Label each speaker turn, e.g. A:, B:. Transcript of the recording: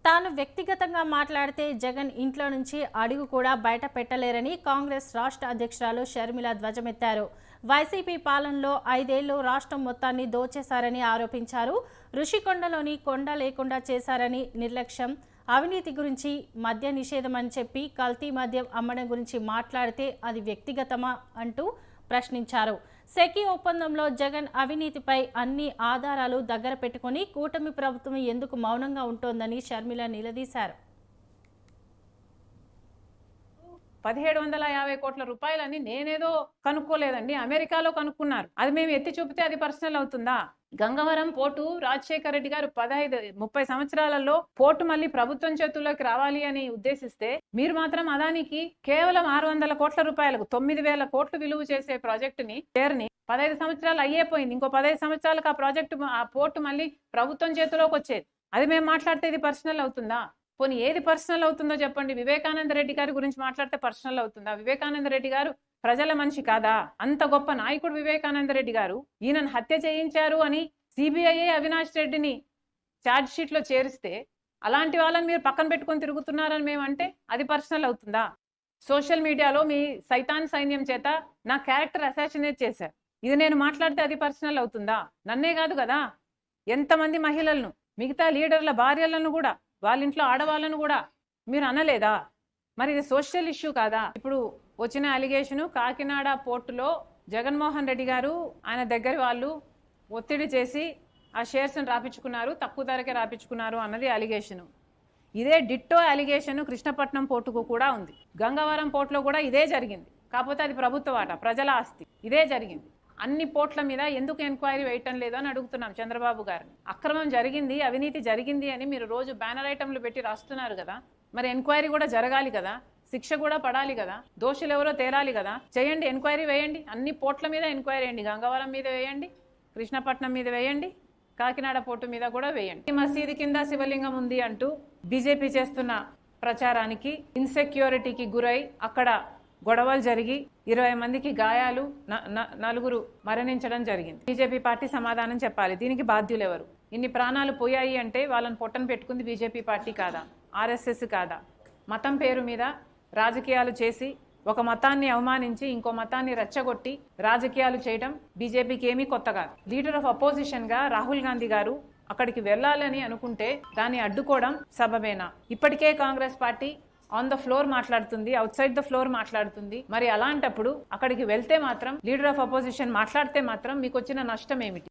A: తాను వ్యక్తిగతంగా మాట్లాడితే జగన్ ఇంట్లో నుంచి అడుగు కూడా బయట పెట్టలేరని కాంగ్రెస్ రాష్ట్ర అధ్యక్షురాలు షర్మిల ధ్వజమెత్తారు. వైసీపీ పాలనలో 5 ఏళ్లు రాష్ట్రం మొత్తాన్ని దోచేశారని ఆరోపించారు. ఋషికొండలోని కొండ లేకుండా చేశారని నిర్లక్ష్యం, అవినీతి గురించి, మద్య నిషేధం అని చెప్పి కల్తీ మద్యం అమ్మడం గురించి మాట్లాడితే అది వ్యక్తిగతమా అంటూ ప్రశ్నించారు. సెకీ ఒప్పందంలో జగన్ అవినీతిపై అన్ని ఆధారాలు దగ్గర పెట్టుకుని కూటమి ప్రభుత్వం ఎందుకు మౌనంగా ఉంటోందని షర్మిల నిలదీశారు.
B: 1750 కోట్ల రూపాయలని నేనేదో కనుక్కోలేదండి, అమెరికాలో కనుక్కున్నారు. అది మేము ఎత్తి చూపితే అది పర్సనల్ అవుతుందా? గంగవరం పోర్టు రాజశేఖర రెడ్డి గారు 30 సంవత్సరాలలో పోర్టు మళ్ళీ ప్రభుత్వం చేతుల్లోకి రావాలి అని ఉద్దేశిస్తే మీరు మాత్రం అదానికి కేవలం 600 కోట్ల రూపాయలకు 9000 కోట్లు విలువ చేసే ప్రాజెక్టుని షేర్ని 15 సంవత్సరాలు అయ్యేపోయింది. ఇంకో 15 సంవత్సరాలకు ఆ పోర్టు మళ్ళీ ప్రభుత్వం చేతిలోకి వచ్చేది. అది మేము మాట్లాడితే ఇది పర్సనల్ అవుతుందా? పోనీ ఏది పర్సనల్ అవుతుందో చెప్పండి. వివేకానంద రెడ్డి గారి గురించి మాట్లాడితే పర్సనల్ అవుతుందా? వివేకానంద రెడ్డి గారు ప్రజల మనిషి కాదా? అంత గొప్ప నాయకుడు వివేకానంద రెడ్డి గారు. ఈయనను హత్య చేయించారు అని సిబిఐఏ అవినాష్ రెడ్డిని ఛార్జ్ షీట్ లో చేరిస్తే అలాంటి వాళ్ళని మీరు పక్కన పెట్టుకొని తిరుగుతున్నారని మేమంటే అది పర్సనల్ అవుతుందా? సోషల్ మీడియాలో మీ సైతాన్ సైన్యం చేత నా క్యారెక్టర్ అసాసినేట్ చేశారు. ఇది నేను మాట్లాడితే అది పర్సనల్ అవుతుందా? నన్నే కాదు కదా, ఎంతమంది మహిళలను, మిగతా లీడర్ల భార్యలను కూడా, వాళ్ళ ఇంట్లో ఆడవాళ్ళను కూడా మీరు అనలేదా? మరి ఇది సోషల్ ఇష్యూ కాదా? ఇప్పుడు వచ్చిన అలిగేషను కాకినాడ పోర్టులో జగన్మోహన్ రెడ్డి గారు ఆయన దగ్గర వాళ్ళు ఒత్తిడి చేసి ఆ షేర్స్ని రాపించుకున్నారు, తక్కువ ధరకే రాపించుకున్నారు అన్నది అలిగేషను. ఇదే డిట్టో అలిగేషన్ కృష్ణపట్నం పోర్టుకు కూడా ఉంది. గంగవరం పోర్టులో కూడా ఇదే జరిగింది. కాకపోతే అది ప్రభుత్వ వాటా, ప్రజల ఆస్తి. ఇదే జరిగింది. అన్ని పోర్ట్ల మీద ఎందుకు ఎంక్వైరీ వేయటం లేదు అని అడుగుతున్నాం చంద్రబాబు గారిని. అక్రమం జరిగింది, అవినీతి జరిగింది అని మీరు రోజు బ్యానర్ ఐటమ్లు పెట్టి రాస్తున్నారు కదా, మరి ఎంక్వైరీ కూడా జరగాలి కదా, శిక్ష కూడా పడాలి కదా, దోషులు ఎవరో తేలాలి కదా. చేయండి, ఎంక్వైరీ వేయండి. అన్ని పోర్ట్ల మీద ఎంక్వైరీ వేయండి. గంగవరం మీద వేయండి, కృష్ణపట్నం మీద వేయండి, కాకినాడ పోర్టు మీద కూడా వేయండి. ఈ మసీదు కింద శివలింగం ఉంది అంటూ బీజేపీ చేస్తున్న ప్రచారానికి ఇన్సెక్యూరిటీకి గురై అక్కడ గొడవలు జరిగి 20 మందికి గాయాలు, 4 మరణించడం జరిగింది. బీజేపీ పార్టీ సమాధానం చెప్పాలి. దీనికి బాధ్యులు ఎవరు? ఇన్ని ప్రాణాలు పోయాయి అంటే వాళ్ళని పొట్టను పెట్టుకుంది బీజేపీ పార్టీ కాదా, ఆర్ఎస్ఎస్ కాదా? మతం పేరు మీద రాజకీయాలు చేసి ఒక మతాన్ని అవమానించి ఇంకో మతాన్ని రెచ్చగొట్టి రాజకీయాలు చేయడం బీజేపీకి ఏమీ కొత్త కాదు. లీడర్ ఆఫ్ అపోజిషన్ గా రాహుల్ గాంధీ గారు అక్కడికి వెళ్ళాలని అనుకుంటే దాన్ని అడ్డుకోవడం సబబేనా? ఇప్పటికే Congress party on the floor మాట్లాడుతుంది, అవుట్ సైడ్ ద ఫ్లోర్ మాట్లాడుతుంది. మరి అలాంటప్పుడు అక్కడికి వెళ్తే మాత్రం, లీడర్ ఆఫ్ అపోజిషన్ మాట్లాడితే మాత్రం మీకు వచ్చిన నష్టం ఏమిటి?